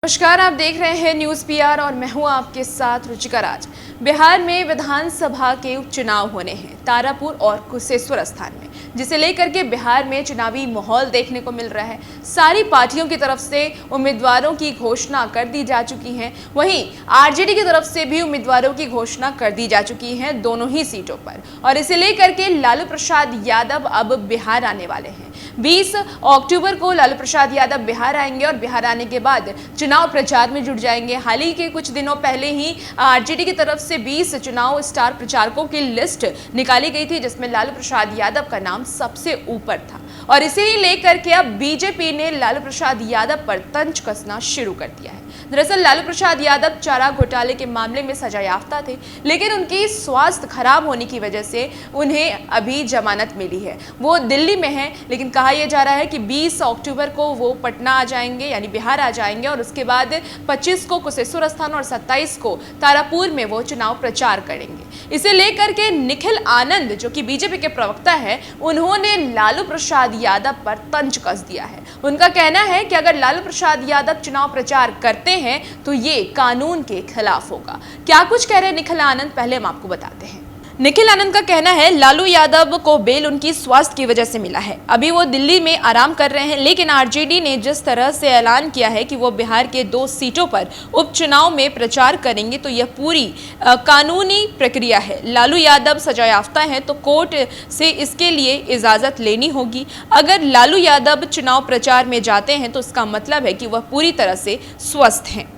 नमस्कार, आप देख रहे हैं न्यूज़ पीआर और मैं हूं आपके साथ रुचिका राज। बिहार में विधानसभा के उपचुनाव होने हैं तारापुर और कुशेश्वर स्थान में, जिसे लेकर के बिहार में चुनावी माहौल देखने को मिल रहा है। सारी पार्टियों की तरफ से उम्मीदवारों की घोषणा कर दी जा चुकी है, वहीं आरजेडी की तरफ से भी उम्मीदवारों की घोषणा कर दी जा चुकी है दोनों ही सीटों पर। और इसे लेकर के लालू प्रसाद यादव अब बिहार आने वाले हैं। 20 अक्टूबर को लालू प्रसाद यादव बिहार आएंगे और बिहार आने के बाद चुनाव प्रचार में जुट जाएंगे। हाल ही के कुछ दिनों पहले ही आरजेडी की तरफ से 20 चुनाव स्टार प्रचारकों की लिस्ट निकाली गई थी, जिसमें लालू प्रसाद यादव का नाम सबसे ऊपर था। और इसे ही लेकर के अब बीजेपी ने लालू प्रसाद यादव पर तंज कसना शुरू कर दिया है। दरअसल लालू प्रसाद यादव चारा घोटाले के मामले में सजायाफ्ता थे, लेकिन उनकी स्वास्थ्य खराब होने की वजह से उन्हें अभी जमानत मिली है। वो दिल्ली में है, लेकिन कहा यह जा रहा है कि 20 अक्टूबर को वो पटना आ जाएंगे, यानी बिहार आ जाएंगे, और उसके बाद 25 को कुशेश्वर स्थान और 27 को तारापुर में वो चुनाव प्रचार करेंगे। इसे लेकर के निखिल आनंद, जो कि बीजेपी के प्रवक्ता है, उन्होंने लालू प्रसाद यादव पर तंज कस दिया है। उनका कहना है कि अगर लालू प्रसाद यादव चुनाव प्रचार करते हैं तो ये कानून के खिलाफ होगा। क्या कुछ कह रहे निखिल आनंद, पहले हम आपको बताते हैं। निखिल आनंद का कहना है, लालू यादव को बेल उनकी स्वास्थ्य की वजह से मिला है। अभी वो दिल्ली में आराम कर रहे हैं, लेकिन आरजेडी ने जिस तरह से ऐलान किया है कि वो बिहार के 2 सीटों पर उपचुनाव में प्रचार करेंगे, तो यह पूरी कानूनी प्रक्रिया है। लालू यादव सजायाफ्ता हैं तो कोर्ट से इसके लिए इजाजत लेनी होगी। अगर लालू यादव चुनाव प्रचार में जाते हैं तो इसका मतलब है कि वह पूरी तरह से स्वस्थ हैं।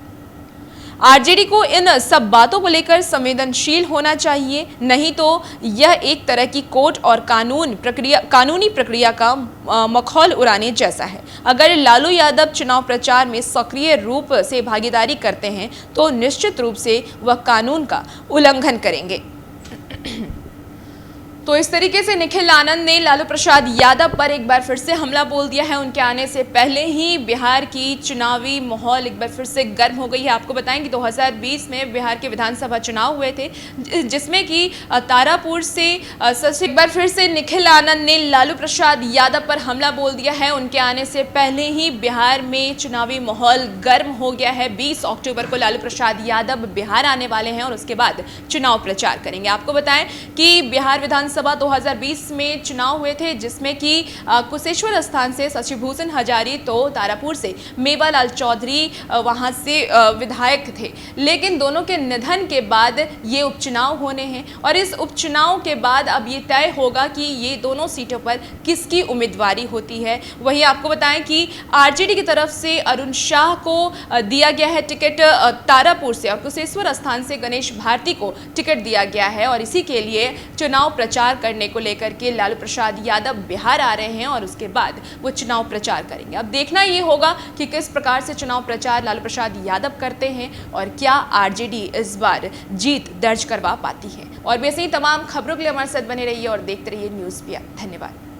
आरजेडी को इन सब बातों को लेकर संवेदनशील होना चाहिए, नहीं तो यह एक तरह की कोर्ट और कानूनी प्रक्रिया का मखौल उड़ाने जैसा है। अगर लालू यादव चुनाव प्रचार में सक्रिय रूप से भागीदारी करते हैं तो निश्चित रूप से वह कानून का उल्लंघन करेंगे। तो इस तरीके से निखिल आनंद ने लालू प्रसाद यादव पर एक बार फिर से हमला बोल दिया है। उनके आने से पहले ही बिहार की चुनावी माहौल एक बार फिर से गर्म हो गई है। आपको बताएं कि 2020 में बिहार के विधानसभा चुनाव हुए थे, जिसमें कि तारापुर से एक बार फिर से निखिल आनंद ने लालू प्रसाद यादव पर हमला बोल दिया है। उनके आने से पहले ही बिहार में चुनावी माहौल गर्म हो गया है। 20 अक्टूबर को लालू प्रसाद यादव बिहार आने वाले हैं और उसके बाद चुनाव प्रचार करेंगे। आपको बताएं कि बिहार विधानसभा 2020 में चुनाव हुए थे, जिसमें कि कुशेश्वर स्थान से शशिभूषण हजारी तो तारापुर से मेवालाल चौधरी वहां से विधायक थे। लेकिन दोनों के निधन के बाद ये उपचुनाव होने हैं और इस उपचुनाव के बाद अब ये तय होगा कि ये दोनों सीटों पर किसकी उम्मीदवारी होती है। वहीं आपको बताएं कि आरजेडी की तरफ से अरुण शाह को दिया गया है टिकट तारापुर से, और कुशेश्वर स्थान से गणेश भारती को टिकट दिया गया है। और इसी के लिए चुनाव प्रचार करने को लेकर के लालू प्रसाद यादव बिहार आ रहे हैं और उसके बाद वो चुनाव प्रचार करेंगे। अब देखना ये होगा कि किस प्रकार से चुनाव प्रचार लालू प्रसाद यादव करते हैं और क्या आरजेडी इस बार जीत दर्ज करवा पाती है। और वैसे ही तमाम खबरों के लिए हमारे साथ बने रहिए और देखते रहिए न्यूज़ पीआर। धन्यवाद।